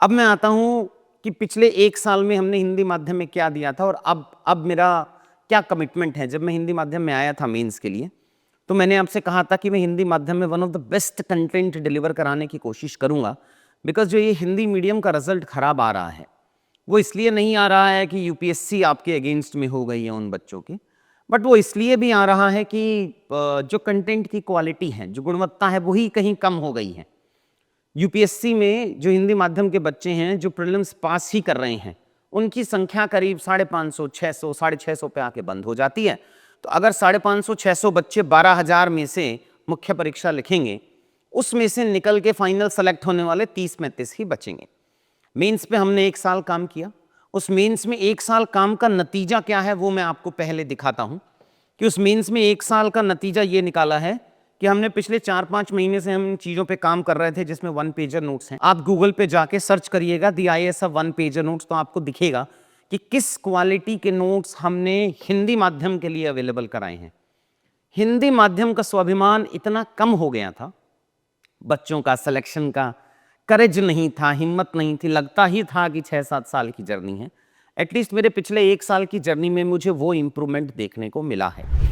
अब मैं आता हूँ कि पिछले 1 साल में हमने हिंदी माध्यम में क्या दिया था और अब मेरा क्या कमिटमेंट है। जब मैं हिंदी माध्यम में आया था मेंस के लिए, तो मैंने आपसे कहा था कि मैं हिंदी माध्यम में one of the best content deliver कराने की कोशिश करूँगा। बिकॉज़ जो ये हिंदी मीडियम का रिज़ल्ट खराब आ रहा है, वो इसलिए नहीं आ रहा है कि यूपीएससी आपके अगेंस्ट में हो गई है उन बच्चों की, बट वो इसलिए भी आ रहा है कि जो कंटेंट की क्वालिटी है, जो गुणवत्ता है, वही कहीं कम हो गई है। यूपीएससी में जो हिंदी माध्यम के बच्चे हैं, जो प्रीलिम्स पास ही कर रहे हैं, उनकी संख्या करीब 550, 600, 650 पे आके बंद हो जाती है। तो अगर 550, 600 बच्चे 12,000 में से मुख्य परीक्षा लिखेंगे, उसमें से निकल के फाइनल सेलेक्ट होने वाले 30-35 ही बचेंगे। मेंस पे हमने 1 साल काम किया। उस मेंस में 1 साल काम का नतीजा क्या है, वो मैं आपको पहले दिखाता हूँ कि उस मेंस में 1 साल का नतीजा ये निकाला है कि हमने पिछले 4-5 महीने से हम इन चीज़ों पे काम कर रहे थे जिसमें 1 पेजर नोट्स हैं। आप गूगल पे जाके सर्च करिएगा द IAS 1 पेजर नोट्स, तो आपको दिखेगा कि किस क्वालिटी के नोट्स हमने हिंदी माध्यम के लिए अवेलेबल कराए हैं। हिंदी माध्यम का स्वाभिमान इतना कम हो गया था, बच्चों का सिलेक्शन का करेज नहीं था, हिम्मत नहीं थी, लगता ही था कि 6-7 साल की जर्नी है। एटलीस्ट मेरे पिछले 1 साल की जर्नी में मुझे वो इम्प्रूवमेंट देखने को मिला है।